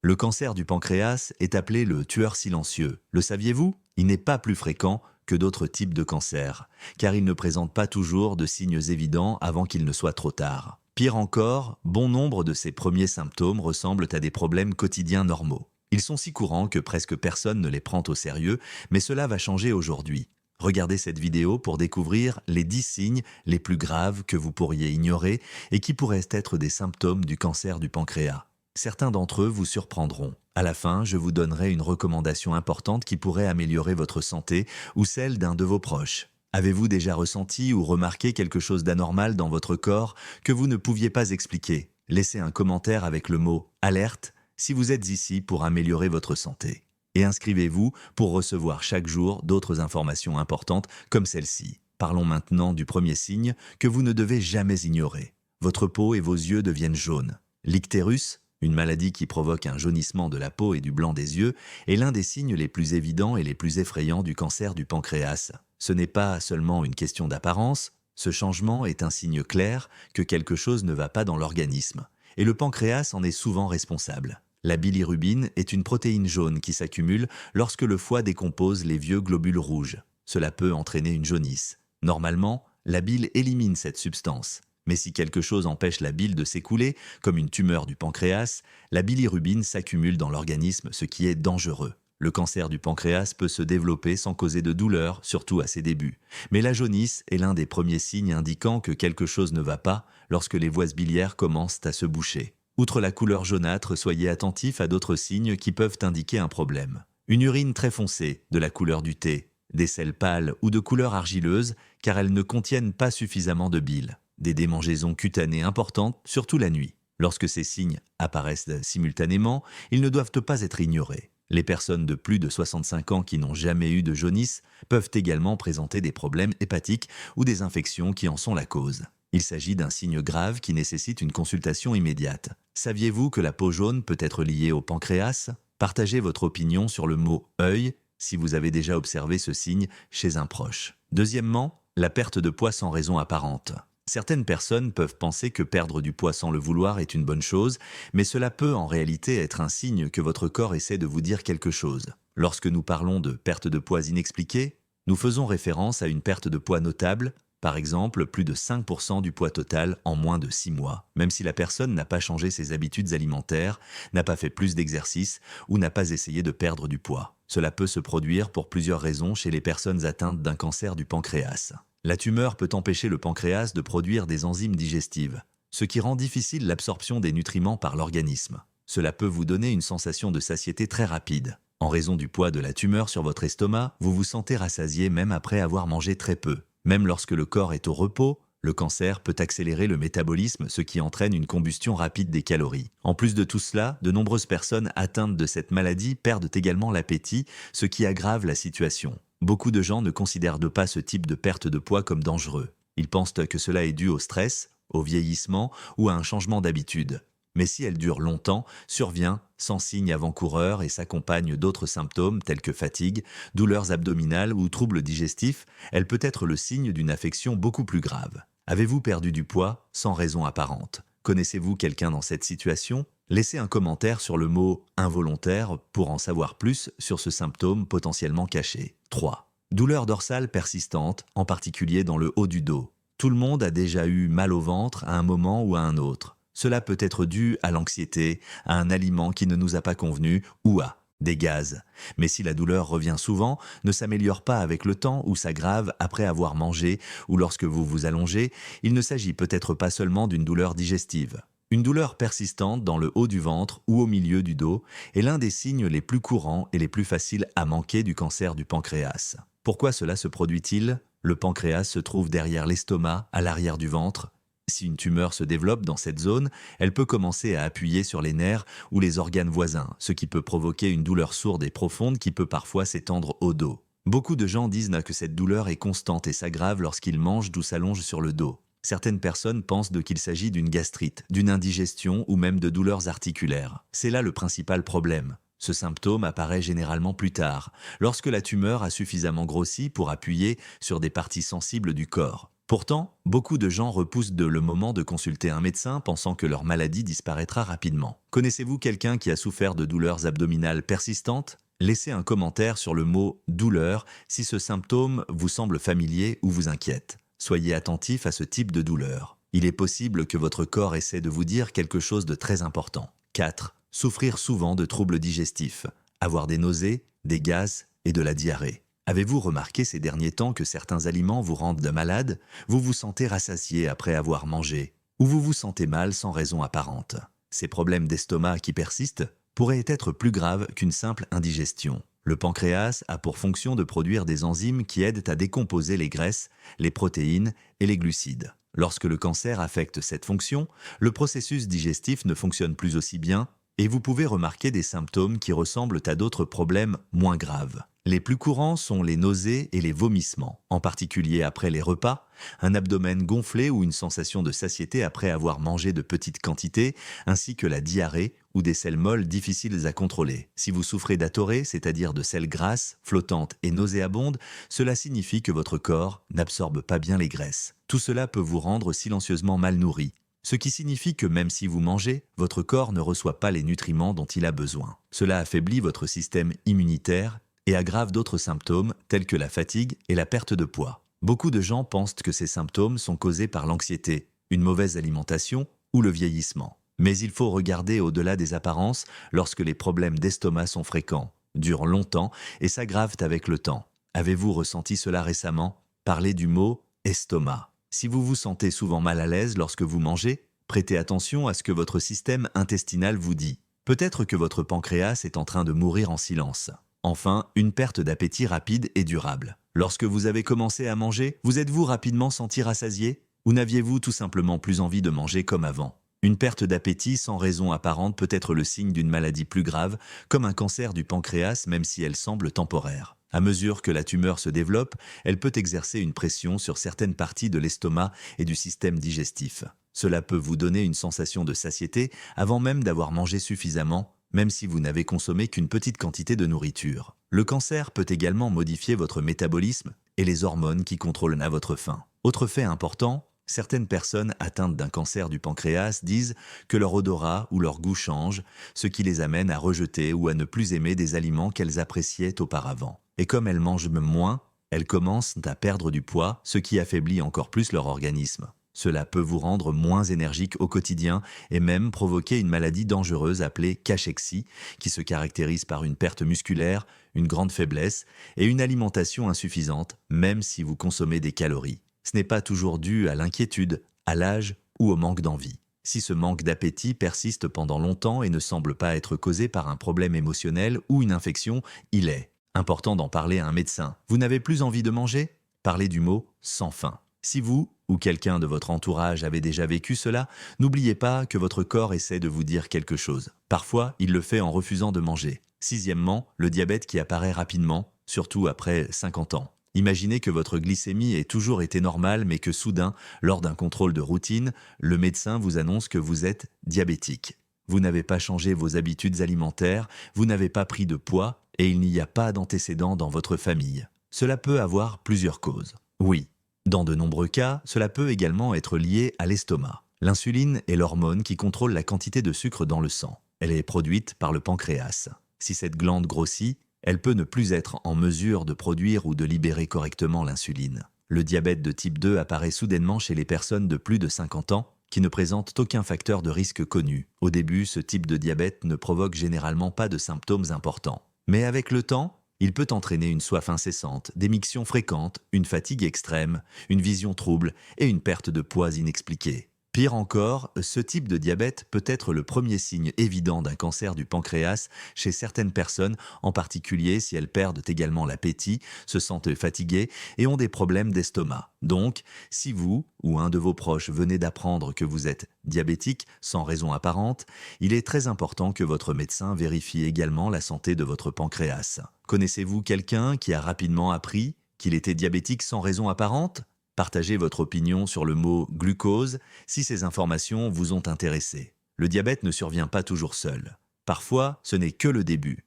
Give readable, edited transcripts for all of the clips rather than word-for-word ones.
Le cancer du pancréas est appelé le tueur silencieux. Le saviez-vous? Il n'est pas plus fréquent que d'autres types de cancers, car il ne présente pas toujours de signes évidents avant qu'il ne soit trop tard. Pire encore, bon nombre de ces premiers symptômes ressemblent à des problèmes quotidiens normaux. Ils sont si courants que presque personne ne les prend au sérieux, mais cela va changer aujourd'hui. Regardez cette vidéo pour découvrir les 10 signes les plus graves que vous pourriez ignorer et qui pourraient être des symptômes du cancer du pancréas. Certains d'entre eux vous surprendront. À la fin, je vous donnerai une recommandation importante qui pourrait améliorer votre santé ou celle d'un de vos proches. Avez-vous déjà ressenti ou remarqué quelque chose d'anormal dans votre corps que vous ne pouviez pas expliquer? Laissez un commentaire avec le mot « alerte » si vous êtes ici pour améliorer votre santé. Et inscrivez-vous pour recevoir chaque jour d'autres informations importantes comme celle-ci. Parlons maintenant du premier signe que vous ne devez jamais ignorer. Votre peau et vos yeux deviennent jaunes. L'ictérus, une maladie qui provoque un jaunissement de la peau et du blanc des yeux, est l'un des signes les plus évidents et les plus effrayants du cancer du pancréas. Ce n'est pas seulement une question d'apparence, ce changement est un signe clair que quelque chose ne va pas dans l'organisme. Et le pancréas en est souvent responsable. La bilirubine est une protéine jaune qui s'accumule lorsque le foie décompose les vieux globules rouges. Cela peut entraîner une jaunisse. Normalement, la bile élimine cette substance. Mais si quelque chose empêche la bile de s'écouler, comme une tumeur du pancréas, la bilirubine s'accumule dans l'organisme, ce qui est dangereux. Le cancer du pancréas peut se développer sans causer de douleur, surtout à ses débuts. Mais la jaunisse est l'un des premiers signes indiquant que quelque chose ne va pas lorsque les voies biliaires commencent à se boucher. Outre la couleur jaunâtre, soyez attentifs à d'autres signes qui peuvent indiquer un problème. Une urine très foncée, de la couleur du thé, des selles pâles ou de couleur argileuse, car elles ne contiennent pas suffisamment de bile. Des démangeaisons cutanées importantes, surtout la nuit. Lorsque ces signes apparaissent simultanément, ils ne doivent pas être ignorés. Les personnes de plus de 65 ans qui n'ont jamais eu de jaunisse peuvent également présenter des problèmes hépatiques ou des infections qui en sont la cause. Il s'agit d'un signe grave qui nécessite une consultation immédiate. Saviez-vous que la peau jaune peut être liée au pancréas? Partagez votre opinion sur le mot « œil » si vous avez déjà observé ce signe chez un proche. Deuxièmement, la perte de poids sans raison apparente. Certaines personnes peuvent penser que perdre du poids sans le vouloir est une bonne chose, mais cela peut en réalité être un signe que votre corps essaie de vous dire quelque chose. Lorsque nous parlons de perte de poids inexpliquée, nous faisons référence à une perte de poids notable, par exemple plus de 5% du poids total en moins de 6 mois, même si la personne n'a pas changé ses habitudes alimentaires, n'a pas fait plus d'exercice ou n'a pas essayé de perdre du poids. Cela peut se produire pour plusieurs raisons chez les personnes atteintes d'un cancer du pancréas. La tumeur peut empêcher le pancréas de produire des enzymes digestives, ce qui rend difficile l'absorption des nutriments par l'organisme. Cela peut vous donner une sensation de satiété très rapide. En raison du poids de la tumeur sur votre estomac, vous vous sentez rassasié même après avoir mangé très peu. Même lorsque le corps est au repos, le cancer peut accélérer le métabolisme, ce qui entraîne une combustion rapide des calories. En plus de tout cela, de nombreuses personnes atteintes de cette maladie perdent également l'appétit, ce qui aggrave la situation. Beaucoup de gens ne considèrent pas ce type de perte de poids comme dangereux. Ils pensent que cela est dû au stress, au vieillissement ou à un changement d'habitude. Mais si elle dure longtemps, survient sans signe avant-coureur et s'accompagne d'autres symptômes tels que fatigue, douleurs abdominales ou troubles digestifs, elle peut être le signe d'une affection beaucoup plus grave. Avez-vous perdu du poids sans raison apparente? Connaissez-vous quelqu'un dans cette situation? Laissez un commentaire sur le mot « involontaire » pour en savoir plus sur ce symptôme potentiellement caché. 3. Douleur dorsale persistante, en particulier dans le haut du dos. Tout le monde a déjà eu mal au ventre à un moment ou à un autre. Cela peut être dû à l'anxiété, à un aliment qui ne nous a pas convenu ou à des gaz. Mais si la douleur revient souvent, ne s'améliore pas avec le temps ou s'aggrave après avoir mangé ou lorsque vous vous allongez, il ne s'agit peut-être pas seulement d'une douleur digestive. Une douleur persistante dans le haut du ventre ou au milieu du dos est l'un des signes les plus courants et les plus faciles à manquer du cancer du pancréas. Pourquoi cela se produit-il? Le pancréas se trouve derrière l'estomac, à l'arrière du ventre. Si une tumeur se développe dans cette zone, elle peut commencer à appuyer sur les nerfs ou les organes voisins, ce qui peut provoquer une douleur sourde et profonde qui peut parfois s'étendre au dos. Beaucoup de gens disent que cette douleur est constante et s'aggrave lorsqu'ils mangent ou s'allongent sur le dos. Certaines personnes pensent qu'il s'agit d'une gastrite, d'une indigestion ou même de douleurs articulaires. C'est là le principal problème. Ce symptôme apparaît généralement plus tard, lorsque la tumeur a suffisamment grossi pour appuyer sur des parties sensibles du corps. Pourtant, beaucoup de gens repoussent le moment de consulter un médecin pensant que leur maladie disparaîtra rapidement. Connaissez-vous quelqu'un qui a souffert de douleurs abdominales persistantes? Laissez un commentaire sur le mot douleur si ce symptôme vous semble familier ou vous inquiète. Soyez attentif à ce type de douleur. Il est possible que votre corps essaie de vous dire quelque chose de très important. 4. Souffrir souvent de troubles digestifs. Avoir des nausées, des gaz et de la diarrhée. Avez-vous remarqué ces derniers temps que certains aliments vous rendent malade? Vous vous sentez rassasié après avoir mangé? Ou vous vous sentez mal sans raison apparente? Ces problèmes d'estomac qui persistent pourraient être plus graves qu'une simple indigestion. Le pancréas a pour fonction de produire des enzymes qui aident à décomposer les graisses, les protéines et les glucides. Lorsque le cancer affecte cette fonction, le processus digestif ne fonctionne plus aussi bien et vous pouvez remarquer des symptômes qui ressemblent à d'autres problèmes moins graves. Les plus courants sont les nausées et les vomissements, en particulier après les repas, un abdomen gonflé ou une sensation de satiété après avoir mangé de petites quantités, ainsi que la diarrhée ou des selles molles difficiles à contrôler. Si vous souffrez d'atorée, c'est-à-dire de selles grasses, flottantes et nauséabondes, cela signifie que votre corps n'absorbe pas bien les graisses. Tout cela peut vous rendre silencieusement mal nourri, ce qui signifie que même si vous mangez, votre corps ne reçoit pas les nutriments dont il a besoin. Cela affaiblit votre système immunitaire et aggrave d'autres symptômes tels que la fatigue et la perte de poids. Beaucoup de gens pensent que ces symptômes sont causés par l'anxiété, une mauvaise alimentation ou le vieillissement. Mais il faut regarder au-delà des apparences lorsque les problèmes d'estomac sont fréquents, durent longtemps et s'aggravent avec le temps. Avez-vous ressenti cela récemment? Parlez du mot estomac. Si vous vous sentez souvent mal à l'aise lorsque vous mangez, prêtez attention à ce que votre système intestinal vous dit. Peut-être que votre pancréas est en train de mourir en silence. Enfin, une perte d'appétit rapide et durable. Lorsque vous avez commencé à manger, vous êtes-vous rapidement senti rassasié? Ou n'aviez-vous tout simplement plus envie de manger comme avant? Une perte d'appétit sans raison apparente peut être le signe d'une maladie plus grave, comme un cancer du pancréas même si elle semble temporaire. À mesure que la tumeur se développe, elle peut exercer une pression sur certaines parties de l'estomac et du système digestif. Cela peut vous donner une sensation de satiété avant même d'avoir mangé suffisamment, même si vous n'avez consommé qu'une petite quantité de nourriture. Le cancer peut également modifier votre métabolisme et les hormones qui contrôlent votre faim. Autre fait important, certaines personnes atteintes d'un cancer du pancréas disent que leur odorat ou leur goût change, ce qui les amène à rejeter ou à ne plus aimer des aliments qu'elles appréciaient auparavant. Et comme elles mangent moins, elles commencent à perdre du poids, ce qui affaiblit encore plus leur organisme. Cela peut vous rendre moins énergique au quotidien et même provoquer une maladie dangereuse appelée cachexie, qui se caractérise par une perte musculaire, une grande faiblesse et une alimentation insuffisante, même si vous consommez des calories. Ce n'est pas toujours dû à l'inquiétude, à l'âge ou au manque d'envie. Si ce manque d'appétit persiste pendant longtemps et ne semble pas être causé par un problème émotionnel ou une infection, il est important d'en parler à un médecin. Vous n'avez plus envie de manger? Parlez du mot « sans faim ». Si vous ou quelqu'un de votre entourage avez déjà vécu cela, n'oubliez pas que votre corps essaie de vous dire quelque chose. Parfois, il le fait en refusant de manger. Sixièmement, le diabète qui apparaît rapidement, surtout après 50 ans. Imaginez que votre glycémie ait toujours été normale mais que soudain, lors d'un contrôle de routine, le médecin vous annonce que vous êtes diabétique. Vous n'avez pas changé vos habitudes alimentaires, vous n'avez pas pris de poids et il n'y a pas d'antécédents dans votre famille. Cela peut avoir plusieurs causes. Oui. Dans de nombreux cas, cela peut également être lié à l'estomac. L'insuline est l'hormone qui contrôle la quantité de sucre dans le sang. Elle est produite par le pancréas. Si cette glande grossit, elle peut ne plus être en mesure de produire ou de libérer correctement l'insuline. Le diabète de type 2 apparaît soudainement chez les personnes de plus de 50 ans qui ne présentent aucun facteur de risque connu. Au début, ce type de diabète ne provoque généralement pas de symptômes importants. Mais avec le temps, il peut entraîner une soif incessante, des mictions fréquentes, une fatigue extrême, une vision trouble et une perte de poids inexpliquée. Pire encore, ce type de diabète peut être le premier signe évident d'un cancer du pancréas chez certaines personnes, en particulier si elles perdent également l'appétit, se sentent fatiguées et ont des problèmes d'estomac. Donc, si vous ou un de vos proches venez d'apprendre que vous êtes diabétique sans raison apparente, il est très important que votre médecin vérifie également la santé de votre pancréas. Connaissez-vous quelqu'un qui a rapidement appris qu'il était diabétique sans raison apparente ? Partagez votre opinion sur le mot glucose si ces informations vous ont intéressé. Le diabète ne survient pas toujours seul. Parfois, ce n'est que le début.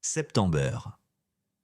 September.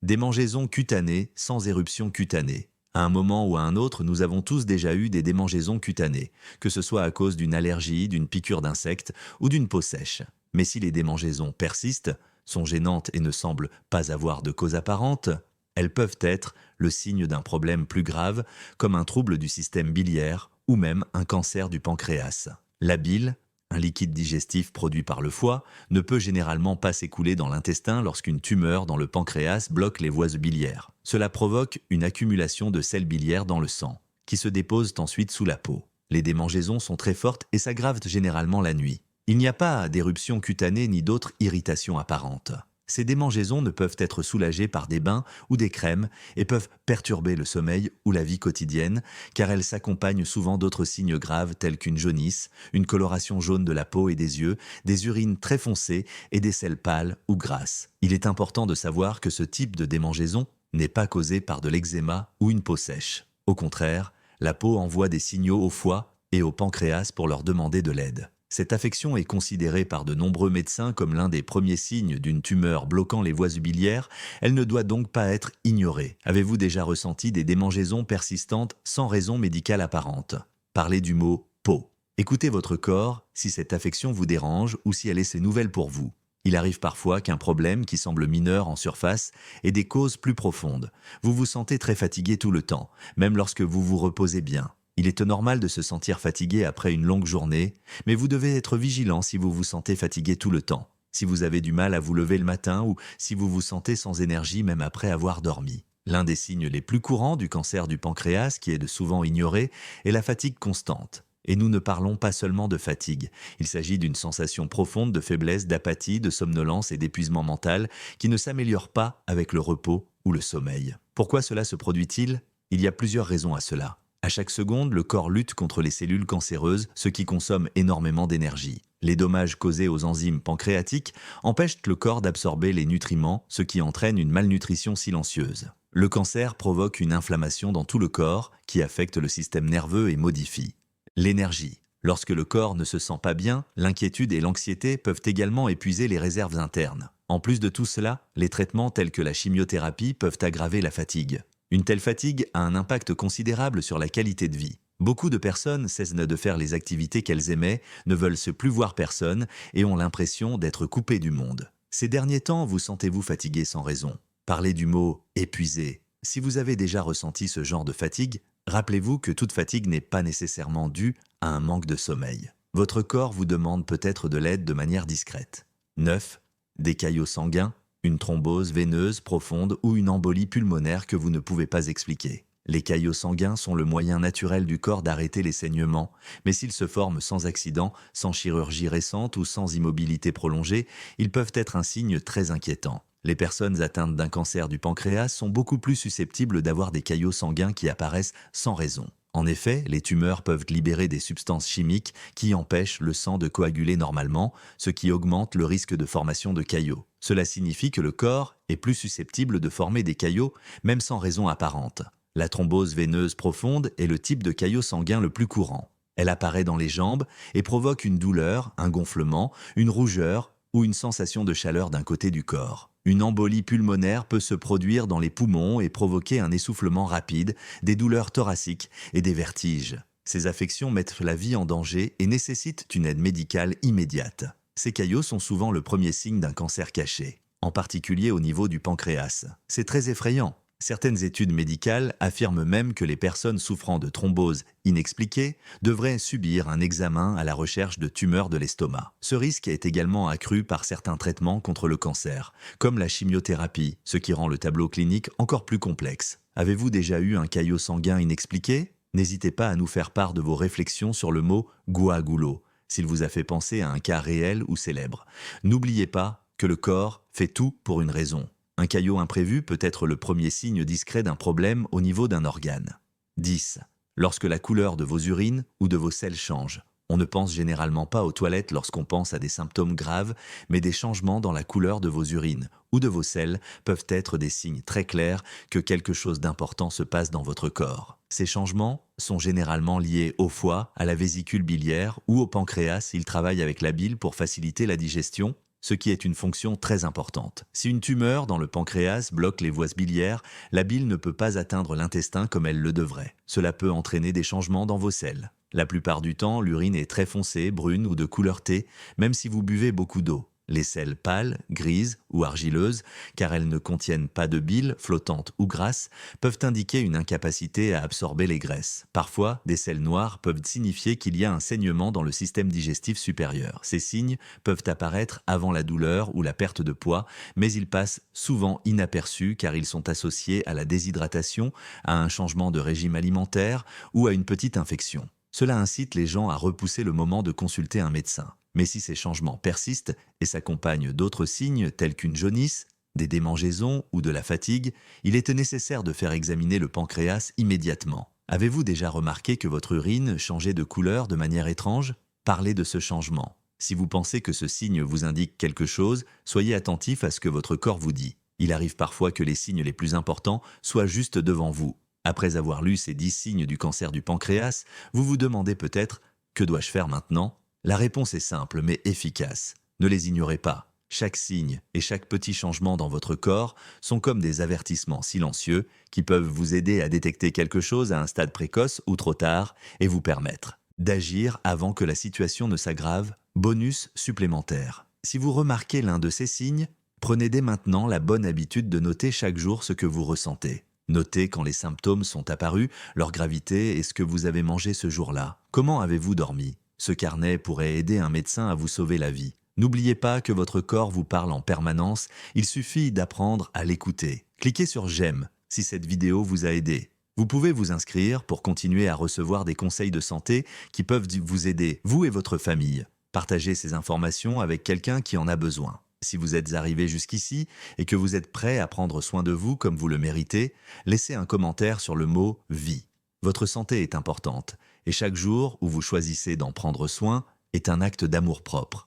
Démangeaisons cutanées sans éruption cutanée. À un moment ou à un autre, nous avons tous déjà eu des démangeaisons cutanées, que ce soit à cause d'une allergie, d'une piqûre d'insecte ou d'une peau sèche. Mais si les démangeaisons persistent, sont gênantes et ne semblent pas avoir de cause apparente, elles peuvent être le signe d'un problème plus grave, comme un trouble du système biliaire ou même un cancer du pancréas. La bile, un liquide digestif produit par le foie, ne peut généralement pas s'écouler dans l'intestin lorsqu'une tumeur dans le pancréas bloque les voies biliaires. Cela provoque une accumulation de sels biliaires dans le sang, qui se déposent ensuite sous la peau. Les démangeaisons sont très fortes et s'aggravent généralement la nuit. Il n'y a pas d'éruption cutanée ni d'autres irritations apparentes. Ces démangeaisons ne peuvent être soulagées par des bains ou des crèmes et peuvent perturber le sommeil ou la vie quotidienne, car elles s'accompagnent souvent d'autres signes graves tels qu'une jaunisse, une coloration jaune de la peau et des yeux, des urines très foncées et des selles pâles ou grasses. Il est important de savoir que ce type de démangeaison n'est pas causé par de l'eczéma ou une peau sèche. Au contraire, la peau envoie des signaux au foie et au pancréas pour leur demander de l'aide. Cette affection est considérée par de nombreux médecins comme l'un des premiers signes d'une tumeur bloquant les voies biliaires. Elle ne doit donc pas être ignorée. Avez-vous déjà ressenti des démangeaisons persistantes sans raison médicale apparente? Parlez du mot « peau ». Écoutez votre corps si cette affection vous dérange ou si elle est nouvelle pour vous. Il arrive parfois qu'un problème qui semble mineur en surface ait des causes plus profondes. Vous vous sentez très fatigué tout le temps, même lorsque vous vous reposez bien. Il est normal de se sentir fatigué après une longue journée, mais vous devez être vigilant si vous vous sentez fatigué tout le temps, si vous avez du mal à vous lever le matin ou si vous vous sentez sans énergie même après avoir dormi. L'un des signes les plus courants du cancer du pancréas, qui est de souvent ignoré, est la fatigue constante. Et nous ne parlons pas seulement de fatigue. Il s'agit d'une sensation profonde de faiblesse, d'apathie, de somnolence et d'épuisement mental qui ne s'améliore pas avec le repos ou le sommeil. Pourquoi cela se produit-il? Il y a plusieurs raisons à cela. À chaque seconde, le corps lutte contre les cellules cancéreuses, ce qui consomme énormément d'énergie. Les dommages causés aux enzymes pancréatiques empêchent le corps d'absorber les nutriments, ce qui entraîne une malnutrition silencieuse. Le cancer provoque une inflammation dans tout le corps qui affecte le système nerveux et modifie l'énergie. Lorsque le corps ne se sent pas bien, l'inquiétude et l'anxiété peuvent également épuiser les réserves internes. En plus de tout cela, les traitements tels que la chimiothérapie peuvent aggraver la fatigue. Une telle fatigue a un impact considérable sur la qualité de vie. Beaucoup de personnes cessent de faire les activités qu'elles aimaient, ne veulent se plus voir personne et ont l'impression d'être coupées du monde. Ces derniers temps, vous sentez-vous fatigué sans raison? Parlez du mot « épuisé ». Si vous avez déjà ressenti ce genre de fatigue, rappelez-vous que toute fatigue n'est pas nécessairement due à un manque de sommeil. Votre corps vous demande peut-être de l'aide de manière discrète. 9. Des caillots sanguins, une thrombose veineuse profonde ou une embolie pulmonaire que vous ne pouvez pas expliquer. Les caillots sanguins sont le moyen naturel du corps d'arrêter les saignements, mais s'ils se forment sans accident, sans chirurgie récente ou sans immobilité prolongée, ils peuvent être un signe très inquiétant. Les personnes atteintes d'un cancer du pancréas sont beaucoup plus susceptibles d'avoir des caillots sanguins qui apparaissent sans raison. En effet, les tumeurs peuvent libérer des substances chimiques qui empêchent le sang de coaguler normalement, ce qui augmente le risque de formation de caillots. Cela signifie que le corps est plus susceptible de former des caillots, même sans raison apparente. La thrombose veineuse profonde est le type de caillot sanguin le plus courant. Elle apparaît dans les jambes et provoque une douleur, un gonflement, une rougeur ou une sensation de chaleur d'un côté du corps. Une embolie pulmonaire peut se produire dans les poumons et provoquer un essoufflement rapide, des douleurs thoraciques et des vertiges. Ces affections mettent la vie en danger et nécessitent une aide médicale immédiate. Ces caillots sont souvent le premier signe d'un cancer caché, en particulier au niveau du pancréas. C'est très effrayant. Certaines études médicales affirment même que les personnes souffrant de thrombose inexpliquée devraient subir un examen à la recherche de tumeurs de l'estomac. Ce risque est également accru par certains traitements contre le cancer, comme la chimiothérapie, ce qui rend le tableau clinique encore plus complexe. Avez-vous déjà eu un caillot sanguin inexpliqué? N'hésitez pas à nous faire part de vos réflexions sur le mot « guagulo », s'il vous a fait penser à un cas réel ou célèbre. N'oubliez pas que le corps fait tout pour une raison. Un caillot imprévu peut être le premier signe discret d'un problème au niveau d'un organe. 10. Lorsque la couleur de vos urines ou de vos selles change. On ne pense généralement pas aux toilettes lorsqu'on pense à des symptômes graves, mais des changements dans la couleur de vos urines ou de vos selles peuvent être des signes très clairs que quelque chose d'important se passe dans votre corps. Ces changements sont généralement liés au foie, à la vésicule biliaire ou au pancréas. Ils travaillent avec la bile pour faciliter la digestion. ce qui est une fonction très importante. Si une tumeur dans le pancréas bloque les voies biliaires, la bile ne peut pas atteindre l'intestin comme elle le devrait. Cela peut entraîner des changements dans vos selles. La plupart du temps, l'urine est très foncée, brune ou de couleur thé, même si vous buvez beaucoup d'eau. Les selles pâles, grises ou argileuses, car elles ne contiennent pas de bile, flottante ou grasse, peuvent indiquer une incapacité à absorber les graisses. Parfois, des selles noires peuvent signifier qu'il y a un saignement dans le système digestif supérieur. Ces signes peuvent apparaître avant la douleur ou la perte de poids, mais ils passent souvent inaperçus car ils sont associés à la déshydratation, à un changement de régime alimentaire ou à une petite infection. Cela incite les gens à repousser le moment de consulter un médecin. Mais si ces changements persistent et s'accompagnent d'autres signes tels qu'une jaunisse, des démangeaisons ou de la fatigue, il est nécessaire de faire examiner le pancréas immédiatement. Avez-vous déjà remarqué que votre urine changeait de couleur de manière étrange? Parlez de ce changement. Si vous pensez que ce signe vous indique quelque chose, soyez attentif à ce que votre corps vous dit. Il arrive parfois que les signes les plus importants soient juste devant vous. Après avoir lu ces 10 signes du cancer du pancréas, vous vous demandez peut-être « Que dois-je faire maintenant ?» La réponse est simple mais efficace. Ne les ignorez pas. Chaque signe et chaque petit changement dans votre corps sont comme des avertissements silencieux qui peuvent vous aider à détecter quelque chose à un stade précoce ou trop tard et vous permettre d'agir avant que la situation ne s'aggrave. Bonus supplémentaire. Si vous remarquez l'un de ces signes, prenez dès maintenant la bonne habitude de noter chaque jour ce que vous ressentez. Notez quand les symptômes sont apparus, leur gravité et ce que vous avez mangé ce jour-là. Comment avez-vous dormi? Ce carnet pourrait aider un médecin à vous sauver la vie. N'oubliez pas que votre corps vous parle en permanence, il suffit d'apprendre à l'écouter. Cliquez sur « J'aime » si cette vidéo vous a aidé. Vous pouvez vous inscrire pour continuer à recevoir des conseils de santé qui peuvent vous aider, vous et votre famille. Partagez ces informations avec quelqu'un qui en a besoin. Si vous êtes arrivé jusqu'ici et que vous êtes prêt à prendre soin de vous comme vous le méritez, laissez un commentaire sur le mot « vie ». Votre santé est importante et chaque jour où vous choisissez d'en prendre soin est un acte d'amour-propre.